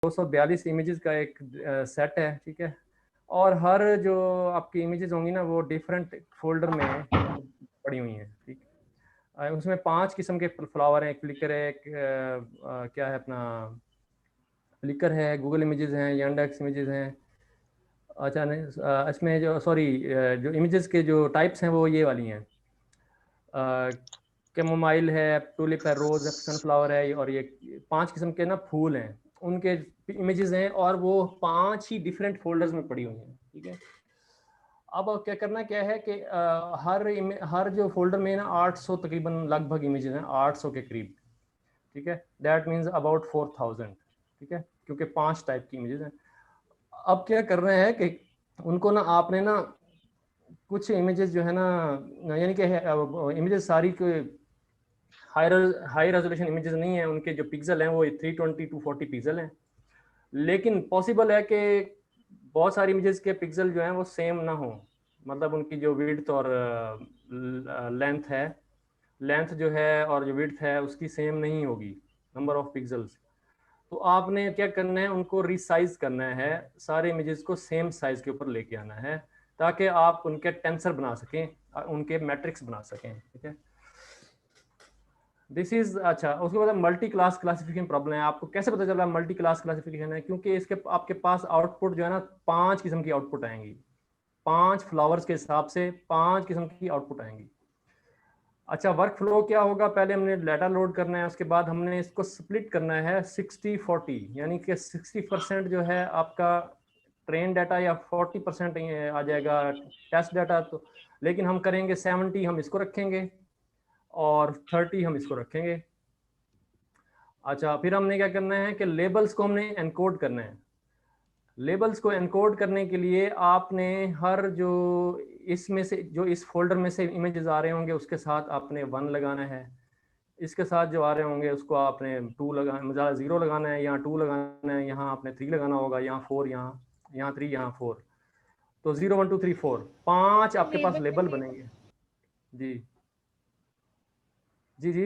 242 images का एक set है, ठीक है। और हर जो आपकी इमेजेस होंगी ना वो डिफरेंट फोल्डर में पड़ी हुई हैं, ठीक है। उसमें 5 किस्म के फ्लावर हैं, एक फ्लिकर है, एक क्या है अपना फ्लिकर है, गूगल इमेजेस हैं, यांडेक्स इमेजेस हैं। अच्छा नहीं, इसमें जो सॉरी जो इमेजेस के जो टाइप्स हैं वो ये वाली हैं, कैमोमाइल है, टूलिप है, रोज है, सनफ्लावर है, और ये 5 किस्म के ना फूल हैं, उनके इमेजेस हैं, और वो 5 ही डिफरेंट फोल्डर्स में पड़ी हुई हैं, ठीक है। अब क्या करना क्या है कि हर जो फोल्डर में ना 800 तकरीबन लगभग इमेजेस हैं, 800 के करीब, ठीक है। दैट मीन्स अबाउट 4000, ठीक है, क्योंकि 5 टाइप की इमेजेस हैं। अब क्या कर रहे हैं कि उनको ना आपने ना कुछ इमेजेस जो है ना, यानी कि इमेजेस सारी के हाई रेजोल्यूशन इमेजेस नहीं है, उनके जो पिक्सल हैं वो 320 टू 40 पिक्सल हैं। लेकिन पॉसिबल है कि बहुत सारी इमेजेस के पिक्सल जो हैं वो सेम ना हो, मतलब उनकी जो विड्थ और लेंथ है, लेंथ जो है और जो विड्थ है उसकी सेम नहीं होगी, नंबर ऑफ पिक्सल्स। तो आपने क्या करना है, उनको रिसाइज करना है, सारे इमेजेस को सेम साइज के ऊपर लेके आना है, ताकि आप उनके टेंसर बना सकें, उनके मैट्रिक्स बना सकें, ठीक है। दिस इज अच्छा। उसके बाद मल्टी क्लास क्लासिफिकेशन प्रॉब्लम है। आपको कैसे पता चला मल्टी क्लास क्लासिफिकेशन है? क्योंकि इसके आपके पास आउटपुट जो है ना 5 किस्म की आउटपुट आएंगी, 5 फ्लावर्स के हिसाब से 5 किस्म की आउटपुट आएंगी। अच्छा, वर्क फ्लो क्या होगा? पहले हमने डाटा लोड करना है, उसके बाद हमने इसको स्प्लिट करना है 60-40, यानी कि 60% जो है आपका ट्रेन डाटा या 40% आ जाएगा टेस्ट डाटा। तो लेकिन हम करेंगे 70 हम इसको रखेंगे और 30 हम इसको रखेंगे। अच्छा, फिर हमने क्या करना है कि लेबल्स को हमने एनकोड करना है। लेबल्स को एनकोड करने के लिए आपने हर जो इसमें से जो इस फोल्डर में से इमेजेस आ रहे होंगे उसके साथ आपने 1 लगाना है, इसके साथ जो आ रहे होंगे उसको आपने 2 लगाना, 0 लगाना है, यहाँ 2 लगाना है, यहाँ आपने 3 लगाना होगा, यहाँ 4, यहाँ 3, यहाँ 4। तो 0 1 2 3 4 5 आपके पास लेबल में लेबल भी बनेंगे। जी जी जी।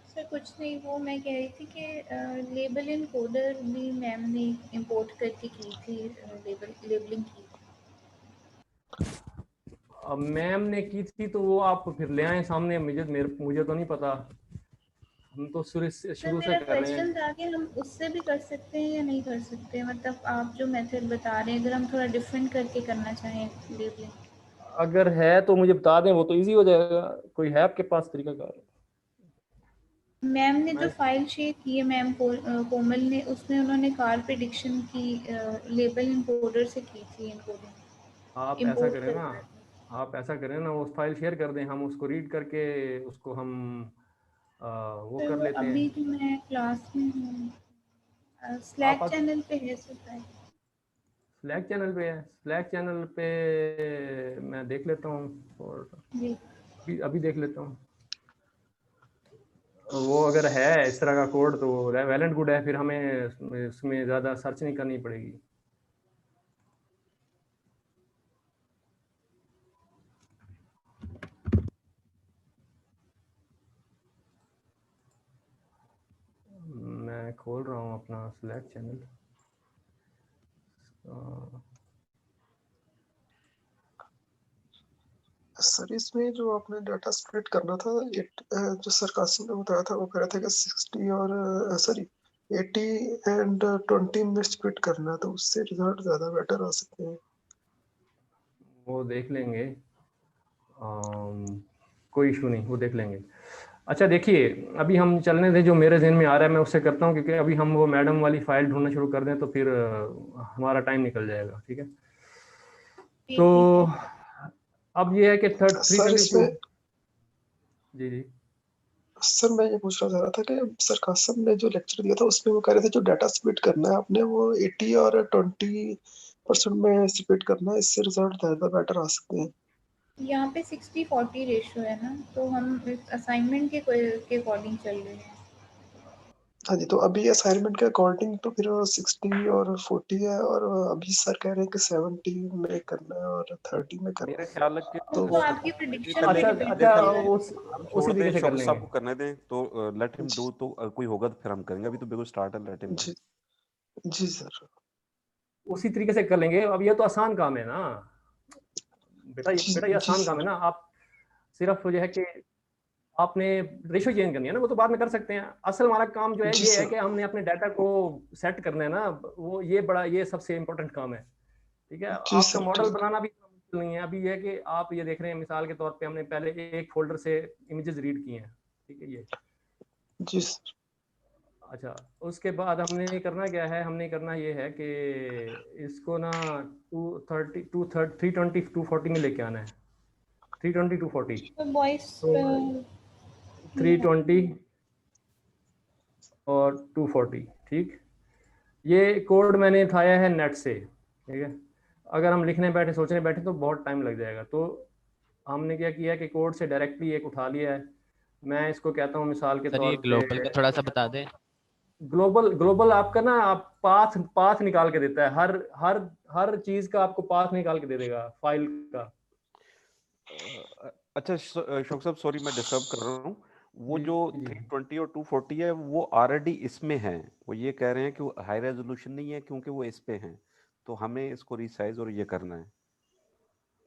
सर कुछ नहीं, वो मैं कह रही थी कि लेबल इनकोडर भी मैम ने इंपोर्ट करके की थी, लेबलिंग की थी। अब मैम ने की थी तो वो आप फिर ले आए सामने, मुझे तो नहीं पता, हम तो सर शुरू से मेरा कर रहे हैं। क्वेश्चन था कि हम उससे भी कर सकते हैं या नहीं कर सकते, मतलब आप जो मेथड बता रहे हैं अगर हम थोड़ा डिफरेंट करके करना चाहें लेबलिंग। अगर है तो मुझे बता दें, वो तो इजी हो जाएगा। कोई है आपके पास तरीकाकार? मैम ने जो मैं फाइल शेयर की है मैम कोमल ने, उसमें उन्होंने कार प्रिडिक्शन की लेबल इनकोडर से की थी इनकोडिंग, आप ऐसा इंपोर्ट करें ना, करवाया था। उस फाइल शेयर कर दें, हम उसको रीड करके उसको हम वो सर कर वो लेते हैं। अभी तो मैं क्लास में हूँ, आप स्लैक चैनल पे है सर फाइल। स्लैक चैनल पे है? स्लैक चैनल पे मैं देख लेता हूँ, और जी। अभी देख लेता हूँ। वो अगर है इस तरह का कोड तो वेल एंड गुड है, फिर हमें इसमें ज़्यादा सर्च नहीं करनी पड़ेगी। मैं खोल रहा हूँ अपना स्लैक चैनल। सर इसमें जो आपने डाटा स्प्लिट करना था, जो सर कासिम ने बताया था, वो कह रहे थे कि 60 और सॉरी 80 एंड 20 में स्प्लिट करना है, तो उससे रिजल्ट ज्यादा बेटर आ सकते हैं। वो देख लेंगे, कोई इशू नहीं, वो देख लेंगे। अच्छा देखिए, अभी हम चलने दें, जो मेरे जहन में आ रहा है मैं उससे करता हूँ, क्योंकि अभी हम वो मैडम वाली फाइल ढूंढना शुरू कर दें तो फिर हमारा टाइम निकल जाएगा, ठीक है। जी तो ठीक है। अब ये है कि थ्री सर ट्वेंटी टू। इसमें जी जी। सर मैं ये पूछना चाह रहा था कि सर कासिम ने जो लेक्चर दिया था उसमें वो कह रहे थे जो डाटा स्प्लिट करना है आपने वो 80 और 20% में स्प्लिट करना है, इससे रिजल्ट ज्यादा बेटर आ सकते हैं। यहाँ पे 60-40 रेशियो है ना, तो हम असाइनमेंट के अकॉर्डिंग चल रहे हैं। हाँ जी, तो अभी असाइनमेंट के अकॉर्डिंग तो फिर 60 और 40 है, और अभी सर कह रहे हैं कि 70 में करना है और 30 में करना मेरे है। ख्याल है कि वो तो तो आपकी प्रिडिक्शन पे अच्छा डिपेंड अच्छा, करता है। हम उसी छोड़ दें, तरीके से कर शौकत साहब लेंगे। को करने दें, तो लेट हिम डू, तो कोई होगा तो फिर हम करेंगे, अभी तो बिल्कुल स्टार्ट है, लेट हिम डू। जी जी सर। उसी तरीके से कर लेंगे। अब ये तो आसान काम है ना बेटा, ये जी आसान काम है सर। ना। आप सिर्फ ये है कि आपने रेशो चेंज करनी है ना, वो तो बाद में कर सकते हैं। असल हमारा काम जो है जी ये है सर। कि हमने अपने डाटा को सेट करना है ना, वो ये सबसे इम्पोर्टेंट काम है। ठीक है, जी आपका सर मॉडल ठीक। बनाना भी मुश्किल नहीं है। अभी ये है कि आप ये देख रहे हैं, मिसाल के तौर पे हमने पहले एक फोल्डर से इमेजेस रीड किए हैं, ठीक है ये। जी सर। अच्छा, उसके बाद हमने करना क्या है, हमने करना ये है कि इसको ना 230 320 240 में लेके आना है। 320 240, तो वॉइस तो 320 और 240, ठीक। ये कोड मैंने उठाया है नेट से, ठीक है। अगर हम लिखने बैठे, सोचने बैठे तो बहुत टाइम लग जाएगा। तो हमने क्या किया कि कोड से डायरेक्टली एक उठा लिया है। मैं इसको कहता हूँ मिसाल के सर तौर ये पे, ग्लोबल का थोड़ा सा बता दें। ग्लोबल ग्लोबल आपका ना, आप पाथ पाथ निकाल के देता है। हर हर हर चीज का आपको पाथ निकाल के दे देगा फाइल का। अच्छा शौक साहब, सॉरी मैं डिस्टर्ब कर रहा हूँ। वो जी जो जी 320 और 240 है वो ऑलरेडी इसमें है। वो ये कह रहे हैं कि वो हाई रेजोल्यूशन नहीं है क्योंकि वो इस पे हैं, तो हमें इसको रिसाइज और ये करना है।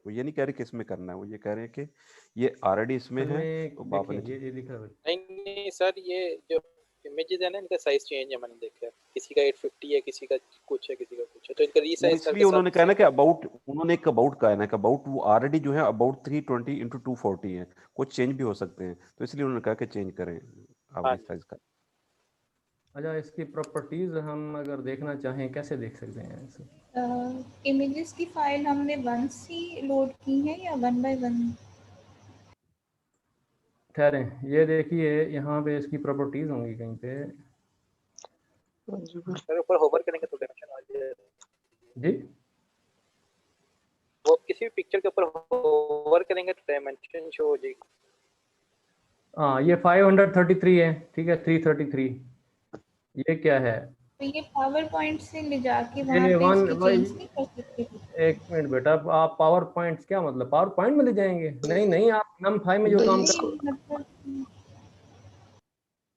वो ये नहीं कह रहे कि इसमें करना है, वो ये कह रहे हैं कि ये ऑलरेडी इसमें असल है, में तो देखें, आपने ये दिख रहा है। नहीं नहीं सर, ये जो इमेजेस है ना, इनका साइज चेंज है, मैंने देखा है। किसी का 850 है, किसी का कुछ है, किसी का कुछ है, तो इनका वो रीसाइज इसलिए करके उन्होंने सब कहा ना सेम कि कर अबाउट, उन्होंने एक अबाउट कहा है ना कि अबाउट वो ऑलरेडी जो है अबाउट 320 इंटू 240 है, कुछ चेंज भी हो सकते हैं, तो इसलिए उन्होंने कहा कि चेंज करें आप हाँ रिसाइज का। अच्छा, इसकी प्रॉपर्टीज हम अगर देखना चाहें, कैसे देख सकते हैं इसे? इमेजेस की फाइल हमने वंस ही लोड की है या वन बाय वन? ठहरें, ये देखिए यहाँ पे इसकी प्रॉपर्टीज होंगी कहीं पे। जी बिल्कुल। सर, ऊपर होवर करेंगे तो डायमेंशन आ जाएगा। जी वो किसी भी पिक्चर के ऊपर होवर करेंगे तो डायमेंशन शो हो जाएगी। हाँ, ये 533 है, ठीक है। 333 ये क्या है? तो ये पावर पॉइंट से ले जाके वहाँ ये पे वन इसकी चेंज नहीं कर सकते? एक मिनट बेटा, आप पावर पॉइंट्स क्या मतलब पावर पॉइंट में ले जाएंगे? नहीं नहीं, आप नम 5 में जो नहीं काम इसको। कर, नहीं मतलब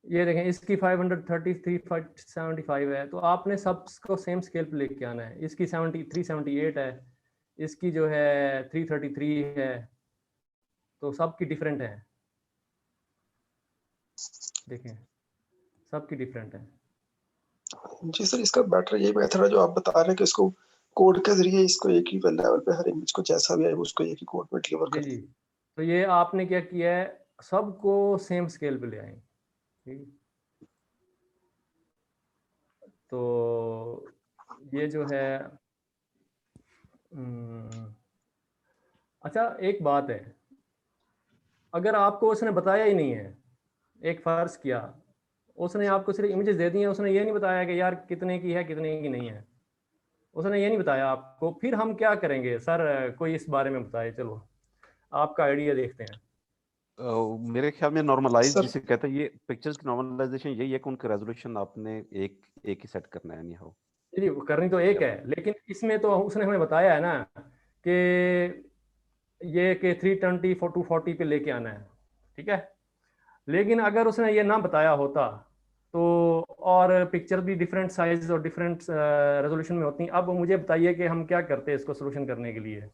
ये देखें इसकी 533 575 है, तो आपने सबको सेम स्केल पे लेके आना है। इसकी 378 है, इसकी जो है 333 है, तो सबकी डिफरेंट है। देखें सबकी डिफरेंट है। जी सर, इसका बेटर ये मेथड है जो आप बता रहे हैं कि इसको कोड के जरिए इसको एक ही लेवल पे हर इमेज को जैसा भी है उसको एक ही कोड में डिलीवर जी कर जी, तो ये आपने क्या किया है, सबको सेम स्केल पे ले आए, ठीक। तो ये जो है अच्छा एक बात है, अगर आपको उसने बताया ही नहीं है, एक फर्ज किया उसने आपको सिर्फ इमेजेस दे दी हैं, उसने ये नहीं बताया कि यार कितने की है कितने की नहीं है, उसने ये नहीं बताया आपको, फिर हम क्या करेंगे सर? कोई इस बारे में बताए, चलो आपका आइडिया देखते हैं। मेरे ख्याल में नॉर्मलाइज सर। जिसे कहते हैं, ये पिक्चर्स की नॉर्मलाइजेशन यही है कि उनका रेजोल्यूशन आपने एक ही सेट करना है, एनी हाउ। जी करनी तो एक है, लेकिन इसमें तो उसने हमें बताया है ना कि ये कि 320 240 पे लेके आना है, ठीक है। लेकिन अगर उसने ये ना बताया होता तो, और पिक्चर भी डिफरेंट साइज और डिफरेंट रेजोल्यूशन में होती। अब मुझे बताइए कि हम क्या करते हैं इसको सोल्यूशन करने के लिए,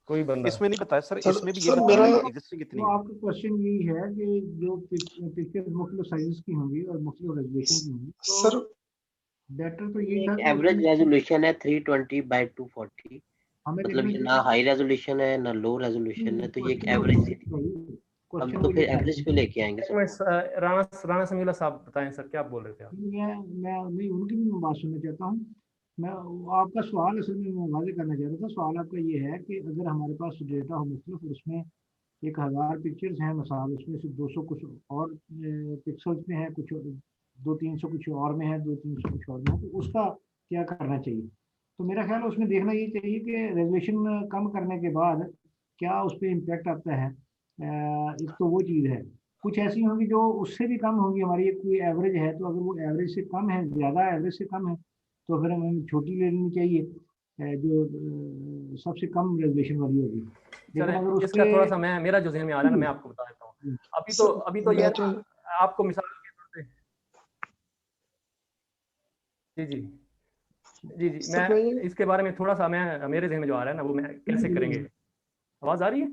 कोई बंदा। इसमें नहीं बताया सर, सर इसमें भी ये सर बताया मेरा कि एग्जिस्टिंग इतनी तो है। आपका क्वेश्चन यही है कि जो पिक्चर मुख्तलिफ साइज की होंगी और मुख्तलिफ रेजोल्यूशन की होंगी, तो सर बेटर तो यही ये था एक कि एवरेज रेजोल्यूशन है 320 बाय 240। हमें मतलब देखना ये ना चाहिए हाई रेजोल्यूशन है ना लो रेजोल्यूशन है, तो ये एक क्वेश्चन वो एवरेज सी थी। हम क्वेश्चन तो वो ये फिर था। एवरेज पे लेके आएंगे एक सर। मिनट, राणा राणा समीला साहब बताएं सर, क्या बोल रहे थे आप? मैं नहीं, उनकी भी मैं बात सुनना चाहता हूँ। मैं आपका सवाल असल में मैं वाज़ेह करना चाह रहा था। सवाल आपका ये है कि अगर हमारे पास डेटा हो मुख्तलिफ और उसमें 1000 पिक्चर्स हैं, मिसाल उसमें से 200 कुछ और पिक्सल्स में है, कुछ 200-300 कुछ और में है, 200-300 कुछ और में है, तो उसका क्या करना चाहिए? तो मेरा ख्याल है उसमें देखना ये चाहिए कि रेजोल्यूशन कम करने के बाद क्या उस पर इम्पेक्ट आता है। एक तो वो चीज़ है। कुछ ऐसी होंगी जो उससे भी कम होंगी, हमारी कोई एवरेज है, तो अगर वो एवरेज से कम है, ज़्यादा एवरेज से कम है, तो फिर हमें छोटी ले लेनी चाहिए, जो सबसे कम रेजोल्यूशन वाली होगी। लेकिन चलें, अगर इसका उसके थोड़ा सा मेरा जो ज़हन में आ रहा है ना, मैं आपको बता देता हूँ। अभी तो ये मैं है तो ना, आपको मिसाल के तौर पे जी सर मैं मैं ये इसके बारे में थोड़ा सा, मैं मेरे ज़हन में जो आ रहा है ना, वो मैं कैसे करेंगे। आवाज़ आ रही है?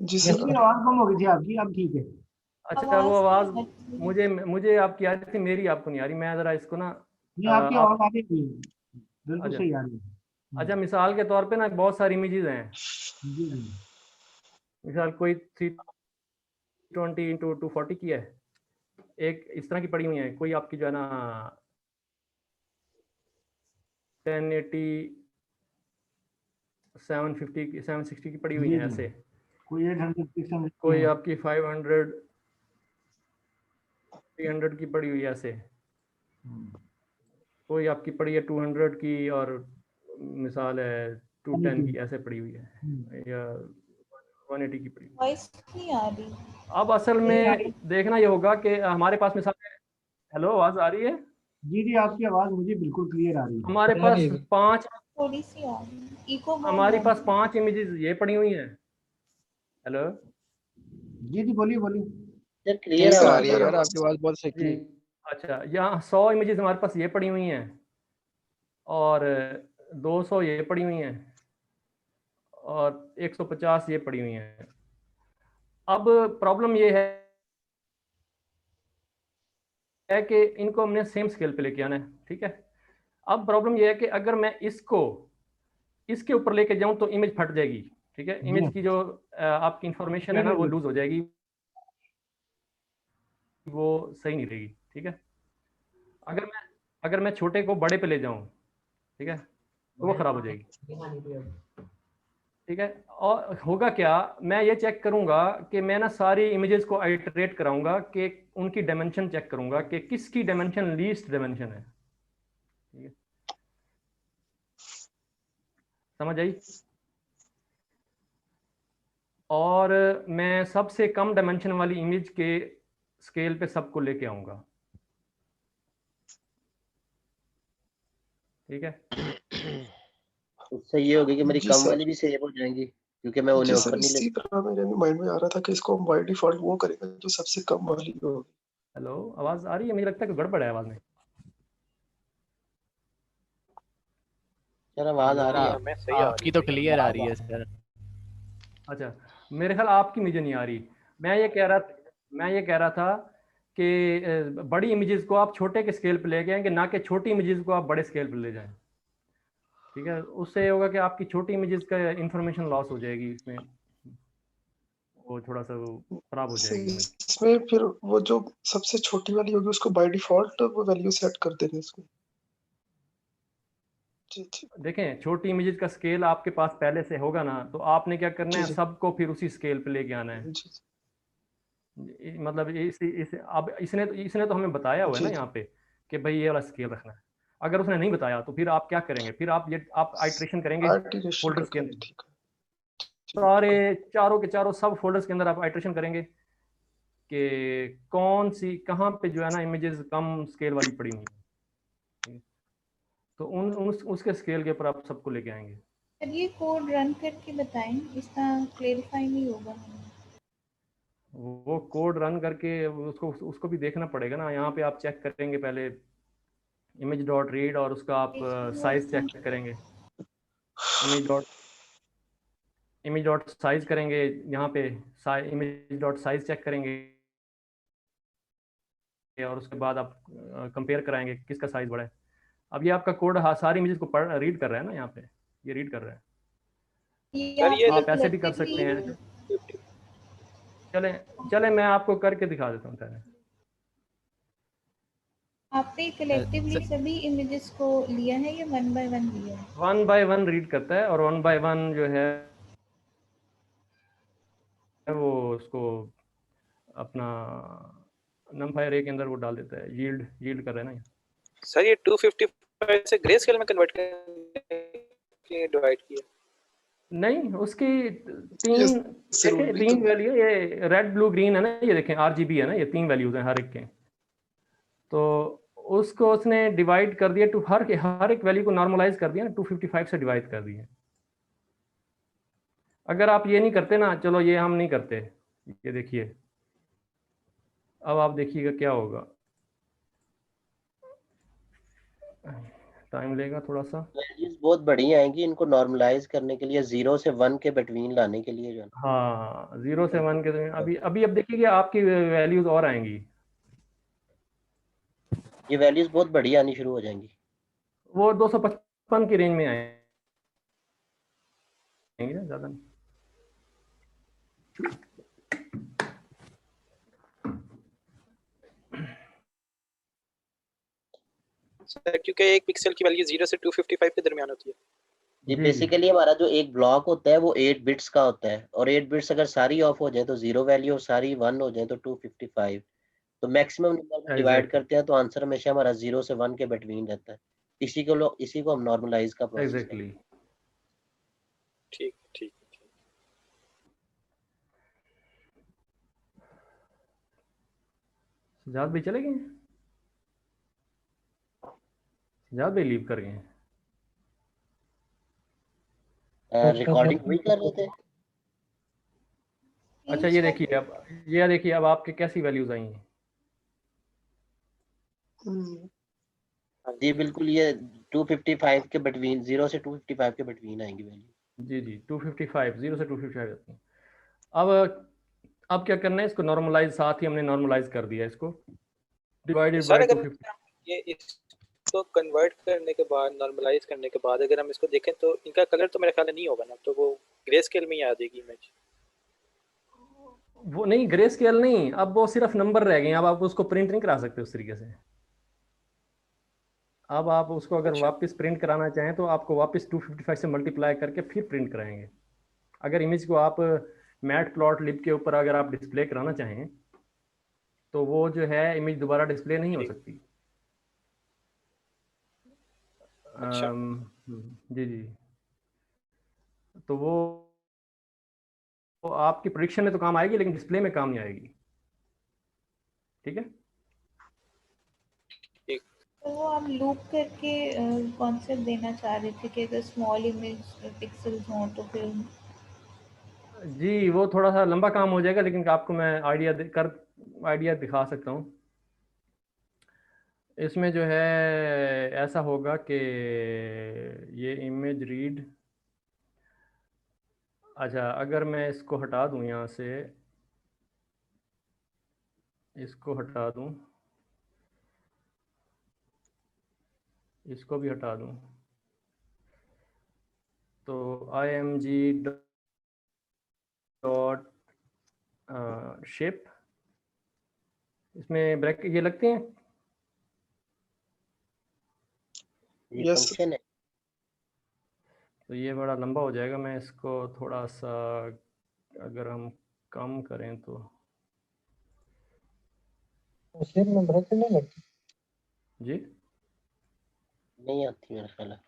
जी सर आवाज़ कम हो गई थी आपकी, अब ठीक है। अच्छा, वो आवाज आवाज़ नहीं आ रही। मुझे आपकी आ रही थी, मेरी आपको नहीं आ रही। मैं ज़रा इसको ना नहीं, आपकी आप आवाज़ आ रही थी, बिल्कुल अच्छा सही आ रही है। अच्छा, मिसाल के तौर पे ना बहुत सारी इमेजेस हैं। जी जी। मिसाल कोई 320 इंटू 240 की है, एक इस तरह की पड़ी हुई है, कोई आपकी जो है ना 1080 750 760 की पड़ी हुई जी है जी, ऐसे, कोई 800 600 की कोई है। आपकी 500 300 की पड़ी हुई है ऐसे, कोई आपकी पड़ी है 200 की, और मिसाल है 210 की ऐसे पड़ी हुई है, या 180 की पड़ी हुई है। वॉइस नहीं आ रही। अब असल में देखना ये होगा कि हमारे पास मिसाल है, हेलो आवाज़ आ रही है? जी जी, आपकी आवाज़ मुझे बिल्कुल क्लियर आ रही है। हमारे पास पांच थोड़ी सी आ रही है, इको बहुत हमारी ज्यादा पास 5 इमेजेस ये पड़ी हुई हैं। हेलो जी जी, बोलिए बोलिए। सर ठीक क्लियर है, आ आवाज रही है। है यार आपकी आवाज बहुत सही जी, क्लियर। अच्छा, यहाँ 100 इमेजेस हमारे पास ये पड़ी हुई हैं, और 200 ये पड़ी हुई हैं, और 150 ये पड़ी हुई हैं। अब प्रॉब्लम ये है कि इनको हमने सेम स्केल पे लेके आना है, ठीक है। अब प्रॉब्लम ये है कि अगर मैं इसको इसके ऊपर लेके जाऊं तो इमेज फट जाएगी, ठीक है। इमेज की जो आपकी इंफॉर्मेशन है ना, वो लूज हो जाएगी, वो सही नहीं रहेगी, ठीक है। अगर मैं छोटे को बड़े पे ले जाऊं, ठीक है, तो वो खराब हो जाएगी, ठीक है। और होगा क्या, मैं ये चेक करूंगा कि मैं ना सारी इमेजेस को आइटरेट कराऊंगा, कि उनकी डायमेंशन चेक करूंगा कि किसकी डायमेंशन लीस्ट डायमेंशन है, ठीक है। समझ आई? और मैं सबसे कम डायमेंशन वाली इमेज के स्केल पे सबको लेके आऊंगा, ठीक है। उससे ये होगी कि मेरी जी कम सर, वाली भी सेव हो जाएंगी, क्योंकि मैं जी उन्हें सर, ऊपर नहीं ले। इसी तरह मेरे भी माइंड में आ रहा था कि इसको हम बाय डिफॉल्ट वो करेंगे जो सबसे कम वाली हो। हेलो, आवाज आ रही है? मुझे लगता है कि गड़बड़ है आवाज में। सर आवाज आ हेलो, रही है। मैं सही आ रही आपकी तो क्लियर आ रही है सर। अच्छा, मेरे ख्याल आपकी मुझे नहीं आ रही। मैं ये कह रहा था कि बड़ी इमेजेस को आप छोटे के स्केल पे ले गए, कि ना कि छोटी इमेजेस को आप बड़े स्केल पे ले जाएं, ठीक है। उससे ये होगा कि आपकी छोटी इमेजेस का इंफॉर्मेशन लॉस हो जाएगी, इसमें वो थोड़ा सा वो खराब हो जाएगी इमेज। इसमें फिर वो जो सबसे छोटी वाली होगी उसको बाय डिफॉल्ट वो वैल्यू सेट कर देंगे इसमें। जी जी देखें, छोटी इमेजेस का स्केल आपके पास पहले से होगा ना, तो आपने क्या करना जी है, जी सबको फिर उसी स्केल पे लेके आना है। जी मतलब अब इसने तो हमें बताया हुआ है ना जी यहाँ पे कि भाई ये वाला स्केल रखना है। अगर उसने नहीं बताया तो फिर आप क्या करेंगे, फिर आप आइट्रेशन करेंगे आर्टिकुलेशन फोल्डर्स के करके अंदर, ठीक सारे है। चारों के चारों सब फोल्डर्स के अंदर आप आइट्रेशन करेंगे कि कौन सी कहाँ पे जो है ना इमेजेस कम स्केल वाली पड़ी हुई हैं, ठीक है? तो उसके स्केल के ऊपर आप सबको लेके आएंगे। सर ये कोड रन करके बताएं, इसका क्लेरिफाई नहीं होगा हमें। वो कोड रन करके उसको उसको भी देखना पड़ेगा ना। यहाँ पे आप चेक करेंगे पहले इमेज डॉट रीड, और उसका आप साइज चेक करेंगे, इमेज डॉट साइज करेंगे, यहाँ पे इमेज डॉट साइज चेक करेंगे, और उसके बाद आप कंपेयर कराएंगे किसका साइज बड़ा है। अब ये आपका कोड सारी इमेजेस को रीड कर रहा है ना, यहाँ पे ये रीड कर रहा है। ये सर ये आप ऐसे भी कर सकते हैं। चलें चलें मैं आपको करके दिखा देता हूँ पहले। आपने कलेक्टिवली सभी इमेजेस को लिया है या वन बाय वन लिया है? 1 बाय 1 रीड करता है, और 1 बाय 1 जो है वो उसको अपना नंबर array के अंदर वो डाल देता है, यील्ड कर रहा है ना। सर ये 255 से ग्रे स्केल में कन्वर्ट करके डिवाइड किया। नहीं, उसकी तीन Yes, sir, देखें, वही तीन तो। वैल्यू, ये रेड ब्लू ग्रीन है ना, ये देखें RGB है ना, ये 3 वैल्यूज हैं हर एक के। तो उसको उसने डिवाइड कर दिया टू हर एक वैल्यू को नॉर्मलाइज कर दिया ना, 255 से डिवाइड कर दिया। अगर आप ये नहीं करते ना, चलो ये हम नहीं करते, ये देखिए, अब आप देखिएगा क्या होगा, टाइम लेगा थोड़ा सा। वैल्यूज बहुत बड़ी आएंगी, इनको नॉर्मलाइज करने के लिए 0 से 1 के बिटवीन लाने के लिए जो है हाँ, 0 से 1 के ना, अभी अभी अब देखिए आपकी वैल्यूज और आएंगी, ये वैल्यूज बहुत बड़ी आनी शुरू हो जाएंगी। वो 255 की रेंज में आएंगे ना, ज़्यादा नहीं। सर क्योंकि एक पिक्सल की वैल्यू 0 से 255 के दरमियान होती है। जी, जी, बेसिकली हमारा जो एक ब्लॉक होता है वो 8 बिट्स का होता है, और 8 बिट्स अगर सारी ऑफ हो जाए तो 0 वैल्यू, और सारी 1 हो जाए तो 255। तो मैक्सिमम नंबर में डिवाइड एग्जैक्टली, करते हैं तो आंसर हमेशा हमारा 0 से 1 के बिटवीन रहता है। इसी को हम नॉर्मलाइज का प्रोसेस कहते एग्जैक्टली। ठीक ठीक ठीक। सजाद भाई चले गए, सजाद भाई लीव कर गए हैं। हैं। रिकॉर्डिंग वही कर रहे थे। अच्छा ये देखिए अब, ये देखिए अब आपके कैसी वैल्यूज आई हैं। जी बिल्कुल, ये 255 के बिटवीन, 0 से 255 के बिटवीन आएंगी वैल्यू। जी जी, 255, 0 से 255 आती हैं। अब क्या करना है, इसको नॉर्मलाइज, साथ ही हमने नॉर्मलाइज कर दिया इसको, डिवाइडेड सर बाय अगर 250। ये इसको कन्वर्ट करने के बाद, नॉर्मलाइज करने के बाद अगर हम इसको देखें तो इनका कलर तो मेरे ख्याल में नहीं होगा ना, तो वो ग्रे स्केल में ही आ जाएगी इमेज। वो नहीं, ग्रे स्केल नहीं, अब वो सिर्फ नंबर रह गए हैं, अब आप उसको प्रिंट नहीं करा सकते उस तरीके से। अब आप उसको अगर अच्छा वापस प्रिंट कराना चाहें तो आपको वापस 255 से मल्टीप्लाई करके फिर प्रिंट कराएंगे। अगर इमेज को आप मैट प्लॉट लिब के ऊपर अगर आप डिस्प्ले कराना चाहें तो वो जो है इमेज दोबारा डिस्प्ले नहीं हो ठीक। सकती। अच्छा जी जी, तो वो आपकी प्रोडिक्शन में तो काम आएगी लेकिन डिस्प्ले में काम नहीं आएगी। ठीक है, ठीक। तो वो आप लूप करके कॉन्सेप्ट देना चाह रहे थे कि अगर स्मॉल इमेज पिक्सल्स हों तो फिर जी वो थोड़ा सा लंबा काम हो जाएगा, लेकिन आपको मैं आइडिया दिखा सकता हूँ। इसमें जो है ऐसा होगा कि ये इमेज रीड, अच्छा अगर मैं इसको हटा दूँ यहाँ से, इसको हटा दूँ, इसको भी हटा दूँ, तो img डॉट शेप, इसमें ब्रैकेट ये लगते हैं। ये Yes, फंक्शन है। तो ये बड़ा लंबा हो जाएगा, मैं इसको थोड़ा सा अगर हम कम करें तो शेप में ब्रैकेट नहीं लगती। जी, नहीं आती मेरा ख्याल है।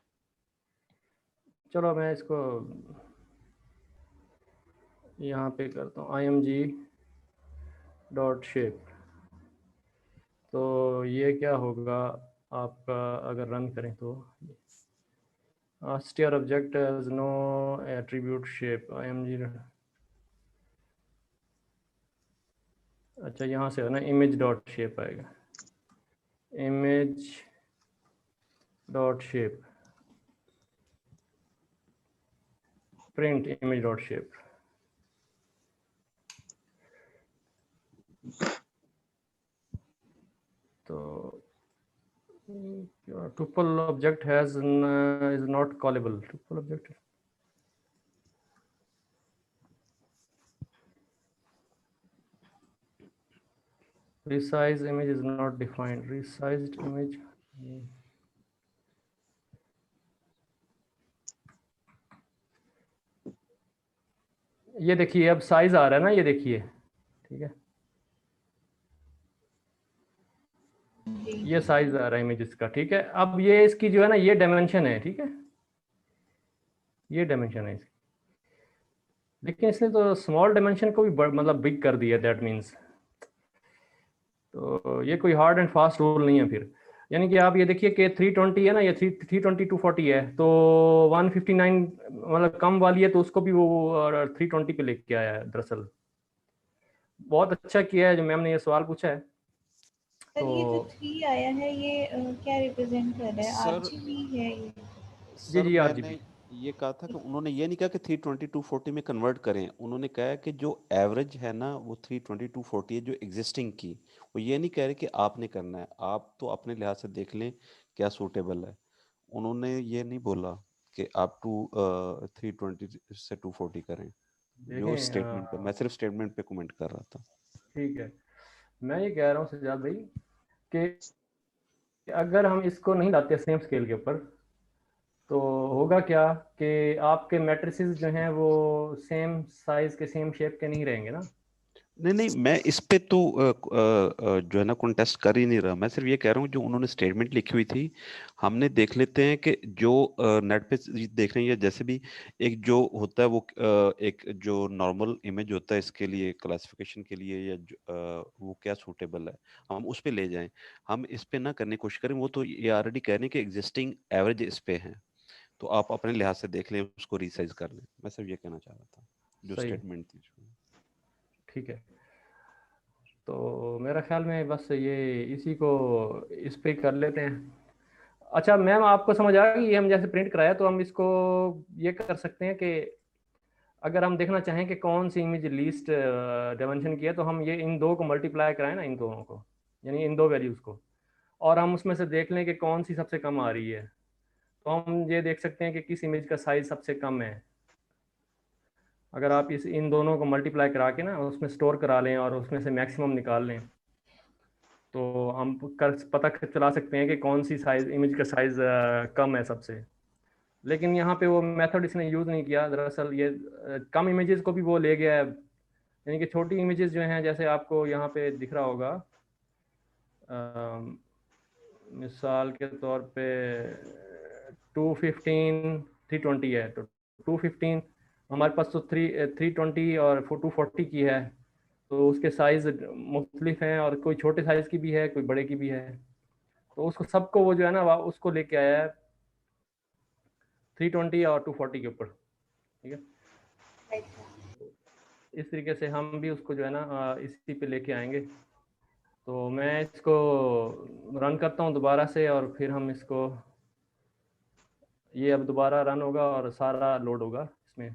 चलो मैं इसको यहाँ पे करता हूँ img डॉट शेप। तो ये क्या होगा आपका, अगर रन करें तो str object has no attribute shape img, अच्छा यहाँ से है ना, इमेज डॉट शेप आएगा, image dot shape, print image dot shape. तो tuple object has is not callable, tuple object, resize image is not defined, resized image, ये देखिए अब साइज आ रहा है ना, ये देखिए, ठीक है, ये साइज आ रहा है इमेजेस का। ठीक है, अब ये इसकी जो है ना, ये डायमेंशन है, ठीक है, ये डायमेंशन है इसकी। लेकिन इसने तो स्मॉल डायमेंशन को भी मतलब बिग कर दिया, दैट मीन्स तो ये कोई हार्ड एंड फास्ट रूल नहीं है फिर। यानी कि आप ये देखिए कि 320 है ना, ये 320 240 है, तो 159 मतलब कम वाली है, तो उसको भी वो 320 पे लेके आया है दरअसल। बहुत अच्छा किया है जो मैम ने ये सवाल पूछा है। सर ये जो 3 आया है ये क्या रिप्रेजेंट कर रहा है? सर आरजीबी है ये? जी जी मैंने आरजीबी। ये कहा था कि उन्होंने ये नहीं कहा कि 320 240 में कन्वर्ट करें, उन्होंने कहा कि जो एवरेज है ना वो 320 240 है जो एग्जिस्टिंग की, वो ये नहीं कह रहे कि आपने करना है, आप तो अपने लिहाज से देख लें क्या सूटेबल है। उन्होंने ये नहीं बोला कि आप 320 से 240 करें, जो देखें स्टेटमेंट पे, मैं सिर्फ स्टेटमेंट पे कमेंट कर रहा था। ठीक है, मैं ये कह रहा हूँ सजाद भाई कि अगर हम इसको नहीं लाते सेम स्केल के ऊपर, तो होगा क्या कि आपके मैट्रिसेस जो हैं वो सेम साइज के सेम शेप के नहीं रहेंगे ना। नहीं नहीं, मैं इस पे तो जो है ना कॉन्टेस्ट कर ही नहीं रहा, मैं सिर्फ ये कह रहा हूँ जो उन्होंने स्टेटमेंट लिखी हुई थी, हमने देख लेते हैं कि जो नेट पे देख रहे हैं, या जैसे भी एक जो होता है वो एक जो नॉर्मल इमेज होता है इसके लिए क्लासिफिकेशन के लिए, या वो क्या सूटेबल है हम उस पे ले जाएं, हम इस पे ना करने की कोशिश करें। वो तो ये ऑलरेडी कह रहे हैं कि एग्जिस्टिंग एवरेज इस पे है, तो आप अपने लिहाज से देख लें, उसको रिसाइज कर लें। मैं सिर्फ ये कहना चाह रहा था जो सही है, स्टेटमेंट थी। ठीक है। तो मेरा ख्याल में बस ये इसी को इस पे कर लेते हैं। अच्छा मैम, आपको समझ आ गई? हम जैसे प्रिंट कराया तो हम इसको ये कर सकते हैं कि अगर हम देखना चाहें कि कौन सी इमेज लीस्ट डायमेंशन की है, तो हम ये इन दो को मल्टीप्लाई कराएं ना, इन दोनों को, यानी इन दो वैल्यूज़ को, और हम उसमें से देख लें कि कौन सी सबसे कम आ रही है। तो हम ये देख सकते हैं कि किस इमेज का साइज सबसे कम है। अगर आप इस इन दोनों को मल्टीप्लाई करा के ना उसमें स्टोर करा लें और उसमें से मैक्सिमम निकाल लें, तो हम पता चला सकते हैं कि कौन सी साइज इमेज का साइज कम है सबसे। लेकिन यहाँ पे वो मेथड इसने यूज़ नहीं किया दरअसल, ये कम इमेजेस को भी वो ले गया है। यानी कि छोटी इमेजेस जो हैं, जैसे आपको यहाँ पे दिख रहा होगा, मिसाल के तौर पे 215 320 है, तो 215 हमारे पास तो 320 और 240 की है, तो उसके साइज़ मुख्तलिफ हैं, और कोई छोटे साइज़ की भी है, कोई बड़े की भी है। तो उसको सबको वो जो है ना उसको लेके आया है 320 और 240 के ऊपर, ठीक है। इस तरीके से हम भी उसको जो है ना इसी पे लेके आएंगे। तो मैं इसको रन करता हूँ दोबारा से, और फिर हम इसको, ये अब दोबारा रन होगा और सारा लोड होगा इसमें।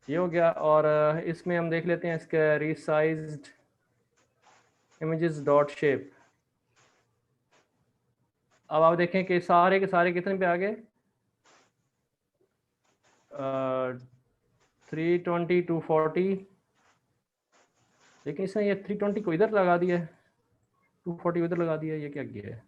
ये हो गया, और इसमें हम देख लेते हैं इसका रिसाइज्ड इमेजेस डॉट शेप। अब आप देखें कि सारे के सारे कितने पे आ गए, 320 240, लेकिन इसने ये 320 को इधर लगा दिया है, 240 इधर लगा दिया है, ये क्या किया है?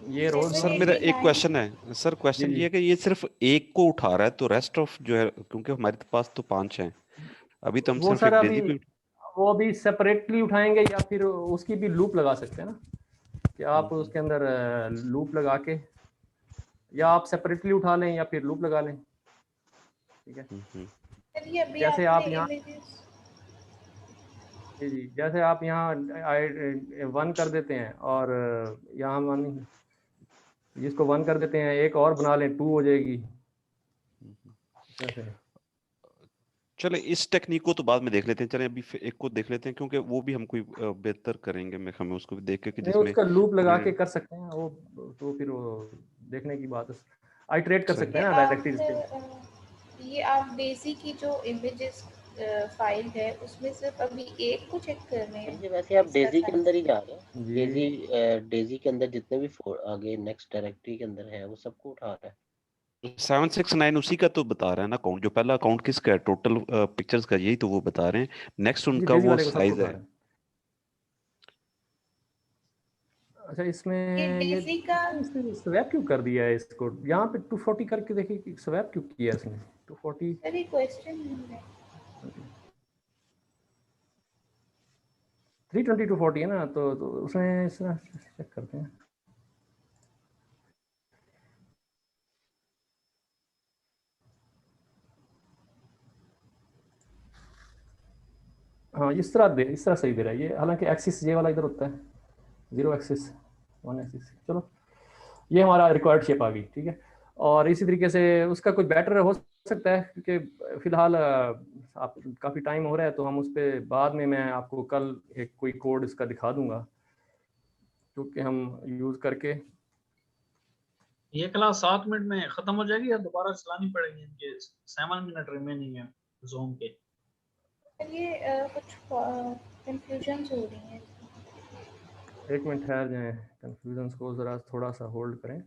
ये रोज सर मेरा एक क्वेश्चन है, सर जी क्वेश्चन जी ये है कि ये सिर्फ एक को उठा रहा है, तो रेस्ट ऑफ जो है, क्योंकि हमारे पास तो 5 हैं, अभी तो हम वो सिर्फ सर एक अभी डेजी पे। वो अभी सेपरेटली उठाएंगे, या फिर उसकी भी लूप लगा सकते हैं ना, कि आप उसके अंदर लूप लगा के, या आप सेपरेटली उठा लें या फिर लूप लगा लें, ठीक है। सर ये अभी जैसे आपने आप यहाँ, इमेजेस जी जी, जैसे आप यहाँ 1 कर देते हैं, और यहाँ मान जिसको 1 कर देते हैं, एक और बना लें 2 हो जाएगी, जैसे। चले इस टेक्निक को तो बाद में देख लेते हैं, चले अभी एक को देख लेते हैं, क्योंकि वो भी हम कोई बेहतर करेंगे, मैं हमें उसको भी देख के कि नहीं, जिसमें उसका लूप लगा के ये कर सकते हैं वो, तो फिर वो देखने की बात है, आइट्रेट कर सही। सकते ये हैं ना आप डायरेक्टली इसके। ये आप डेजी की जो इमेजेस फाइल है उसमें सिर्फ अभी एक को चेक कर रहे हैं? ये वैसे आप इसका डेजी के अंदर ही साइज जा रहे हैं। जी डेजी के अंदर जितने भी आगे नेक्स्ट डायरेक्टरी के अंदर है वो सबको उठा रहा है। 769 उसी का तो बता रहा है ना अकाउंट, जो पहला अकाउंट किसका है टोटल पिक्चर्स का, यही तो वो बता रहे हैं। नेक्स्ट जी, उनका डेजी वो वाले को सबको साइज उठा है। रहे हैं। अच्छा, ये इसमें ये डेजी का इसने स्वैप क्यों कर दिया है इसको? यहाँ पे 240 करके देखिए कि स्वैप क्यों किया इसने 240। सर ये क्वेश्चन है। 320 240 है ना, तो उसमें चेक करते हैं। हाँ इस तरह सही दे रहा है ये, हालांकि एक्सिस ये वाला इधर होता है, 0 एक्सिस 1 एक्सिस। चलो ये हमारा रिक्वायर्ड शेप आ गई, ठीक है। और इसी तरीके से उसका कोई बेटर हो सकता है, क्योंकि फिलहाल आप काफ़ी टाइम हो रहा है, तो हम उस पर बाद में, मैं आपको कल एक कोई कोड इसका दिखा दूंगा क्योंकि हम यूज़ करके। ये क्लास 7 मिनट में खत्म हो जाएगी या दोबारा चलानी पड़ेगी? इनके 7 मिनट रिमेनिंग है जूम के। ये कुछ कंफ्यूजन हो रही है। एक मिनट ठहर जाएं, कंफ्यूजन को ज़रा थोड़ा सा होल्ड करें।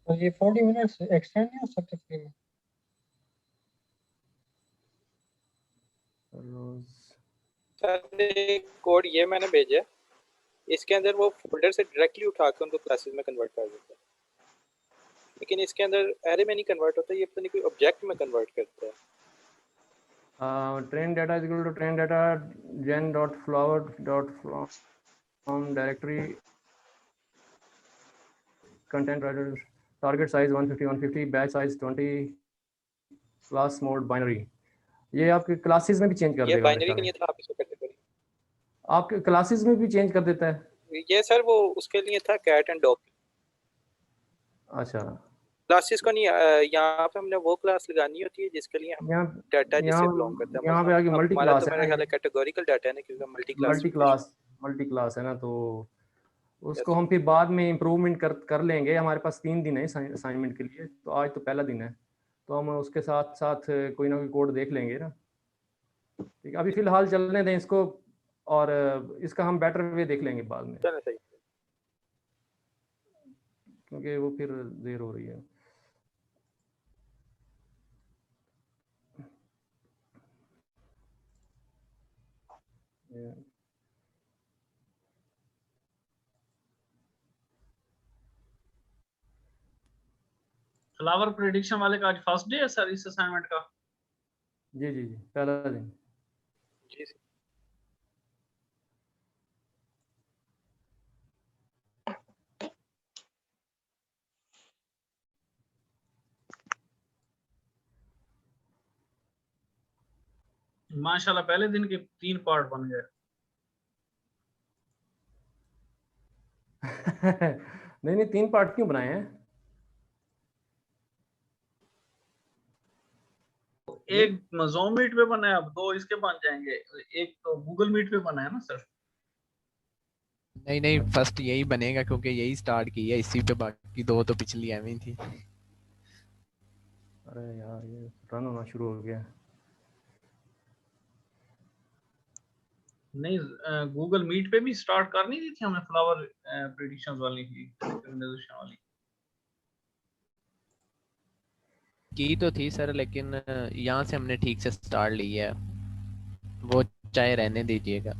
तो ये 40 मिनट्स एक्सटेंड नहीं हो सकते फ्री में? सर एक कोड ये मैंने भेजा है, इसके अंदर वो फोल्डर से डायरेक्टली उठा के उनको क्लासेस में कन्वर्ट कर देता है, लेकिन इसके अंदर एरे में नहीं कन्वर्ट होता, ये पता नहीं कोई ऑब्जेक्ट में कन्वर्ट करता है। Train data is equal to train data gen dot flower dot from directory content writer target size 150 batch size 20 class mode binary. ये आपके क्लासेस में भी चेंज कर ये देगा मेरे बाइनरी ख्याल का में, नहीं था, आप इसको करते करिए। आपके क्लासेस में भी चेंज कर देता है। ये सर वो उसके लिए था कैट एंड डॉग अच्छा क्लासेस को नहीं, यहाँ पे हमने वो क्लास लगानी होती है जिसके लिए हम यहाँ डाटा जिससे यहाँ बिलोंग करता है। यहाँ पे आगे अब मल्टी हमारा क्लास तो है मेरा ख्याल ना, है कैटेगोरिकल डाटा है ना, क्योंकि मल्टी क्लास है ना, तो उसको हम फिर बाद में इम्प्रूवमेंट कर लेंगे। हमारे पास 3 दिन है असाइनमेंट के लिए, तो आज तो पहला दिन है, तो हम उसके साथ साथ कोई ना कोई कोड देख लेंगे ना। ठीक है, अभी फिलहाल चलने दें इसको, और इसका हम बेटर वे देख लेंगे बाद में, चलना चाहिए। क्योंकि वो फिर देर हो रही है। फ्लावर प्रेडिक्शन वाले का आज फर्स्ट डे है सर इस असाइनमेंट का? जी जी जी, पहला दिन। जी माशाल्लाह पहले दिन के 3 पार्ट बन गए। नहीं नहीं, 3 पार्ट क्यों बनाए हैं? एक ज़ूम मीट पे बना है, अब 2 इसके बन जाएंगे। एक तो गूगल मीट पे बना है ना सर? नहीं नहीं, फर्स्ट यही बनेगा क्योंकि यही स्टार्ट की है इसी पे, बाकी 2 तो पिछली एवं थी। अरे यार ये रन होना शुरू हो गया। नहीं, गूगल मीट पे भी स्टार्ट करनी थी हमें फ्लावर प्रेडिक्शंस वाली वाली। की तो थी सर, लेकिन यहाँ से हमने ठीक से स्टार्ट ली है, वो चाहे रहने दीजिएगा।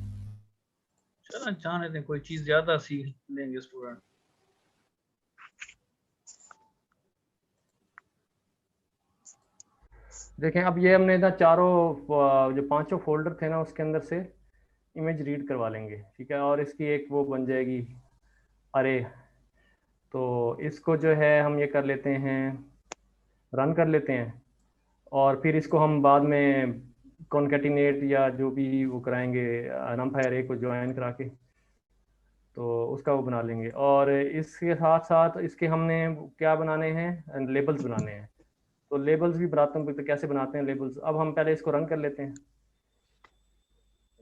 चलो जाने दें, कोई चीज ज्यादा सीख लेंगे स्टूडेंट। देखें अब ये हमने ना चारों जो 5 फोल्डर थे ना, उसके अंदर से इमेज रीड करवा लेंगे, ठीक है, और इसकी एक वो बन जाएगी अरे। तो इसको जो है हम ये कर लेते हैं, रन कर लेते हैं, और फिर इसको हम बाद में कॉन्केटिनेट या जो भी वो कराएंगे नमफायर अरे को ज्वाइन करा के, तो उसका वो बना लेंगे। और इसके साथ साथ इसके हमने क्या बनाने हैं, लेबल्स बनाने हैं। तो लेबल्स भी बनाता हूँ, तो कैसे बनाते हैं लेबल्स, अब हम पहले इसको रन कर लेते हैं।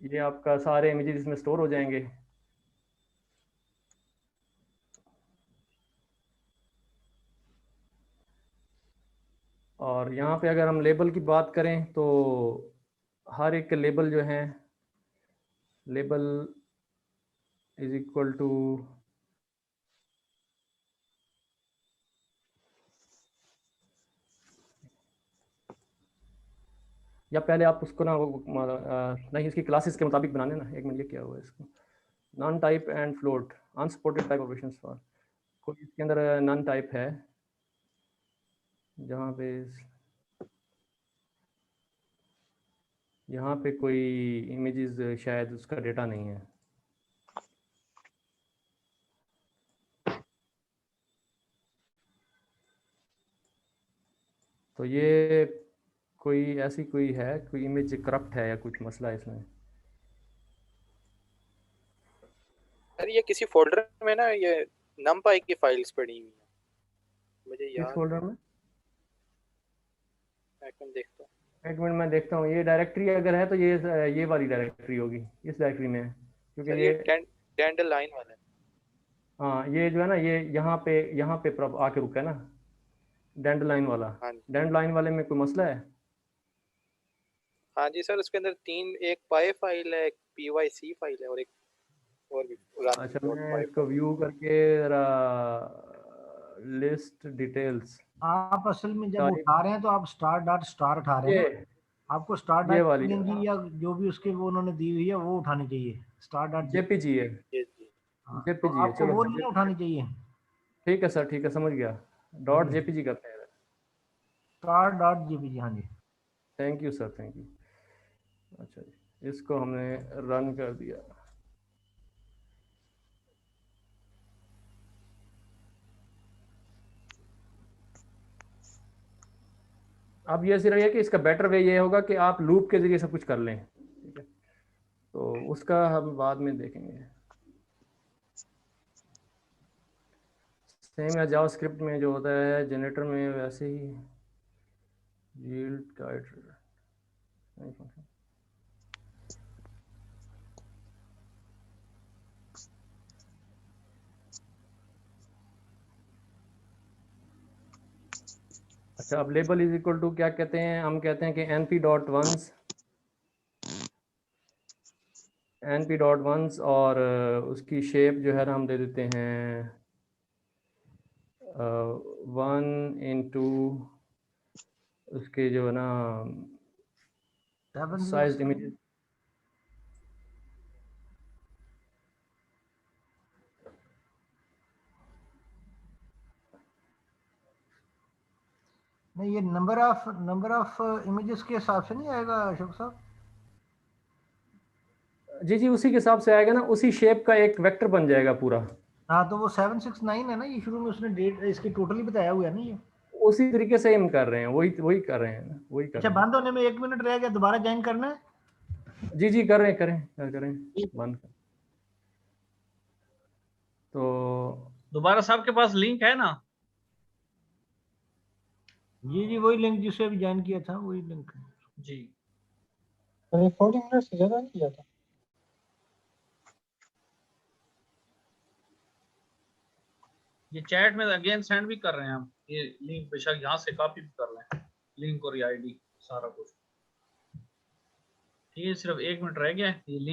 ये आपका सारे इमेजेस इसमें स्टोर हो जाएंगे। और यहाँ पे अगर हम लेबल की बात करें तो हर एक लेबल जो है, लेबल इज इक्वल टू, या पहले आप उसको ना नहीं इसकी क्लासेस के मुताबिक बनाने ना। एक मिनट, ये क्या हुआ इसको, non type and float unsupported type operations for, कोई इसके अंदर नॉन टाइप है जहाँ पे, यहाँ पे कोई इमेजेस शायद उसका डेटा नहीं है। तो ये कोई ऐसी कोई है, कोई इमेज करप्ट है या कुछ मसला है इसमें। सर ये किसी फोल्डर में ना ये numpy की फाइल्स पड़ी हुई हैं, मुझे किस याद फोल्डर में? एक मिनट देखता हूँ। एक मिनट मैं देखता हूँ। ये डायरेक्टरी अगर है तो ये वाली डायरेक्टरी होगी, इस डायरेक्टरी में है क्योंकि सर ये ये dandelion वाला है। हाँ ये जो है ना ये यहाँ पे आके रुका है ना, डैंडलाइन वाला। हाँ जी डैंडलाइन वाले में कोई मसला है? हाँ जी सर, उसके अंदर एक पाई फाइल है, एक pyc फाइल है और एक और भी अच्छा मैं इसको व्यू करके जरा लिस्ट डिटेल्स आप असल में जब सारी उठा रहे हैं तो आप स्टार उठा रहे हैं ये ना, आपको स्टार ये डॉट वाली पीएनजी या जो भी उसके वो उन्होंने दी हुई है वो उठानी चाहिए, स्टार डॉट जेपीजी है, जी जी। हाँ, तो जेपीजी है। आपको चलो वो सर नहीं उठानी चाहिए। ठीक है सर, ठीक है समझ गया। डॉट जेपीजी करते हैं। स्टार डॉट जेपीजी, हाँ जी। Thank you sir, thank you. अच्छा जी, इसको हमने रन कर दिया। अब ये सिर्फ है कि इसका बेटर वे ये होगा कि आप लूप के जरिए सब कुछ कर लें, ठीक है, तो उसका हम बाद में देखेंगे। सेम या जावास्क्रिप्ट में जो होता है जनरेटर में वैसे ही यील्ड गाइड। अच्छा अब लेबल इज इक्वल टू क्या कहते हैं? हम कहते हैं कि np.ones और उसकी शेप जो है ना हम दे देते हैं 1 × उसके जो है ना साइज इमेज। नहीं ये नंबर ऑफ इमेजेस के हिसाब से नहीं आएगा अशोक साहब? जी जी उसी के हिसाब से आएगा ना, उसी शेप का एक वेक्टर बन जाएगा पूरा। हाँ तो वो 769 है ना, ये शुरू में उसने डेट इसकी टोटली बताया हुआ है ना ये। उसी तरीके से हम कर रहे हैं, वही कर रहे हैं, वही कर अच्छा रहे हैं। बंद होने में 1 मिनट रह गया, दोबारा ज्वाइन करना है? जी जी कर रहे हैं, करें बंद कर। तो दोबारा साहब के पास लिंक है ना? जी जी वही लिंक जिससे अभी ज्वाइन किया था वही लिंक है जी। 40 मिनट से ज्यादा नहीं किया था। ये चैट में अगेन सेंड भी कर रहे हैं हम, ये लिंक बेशक यहाँ से कॉपी भी कर लें, लिंक और ये आईडी सारा कुछ। ठीक है, सिर्फ 1 मिनट रह गया है, ये लिंक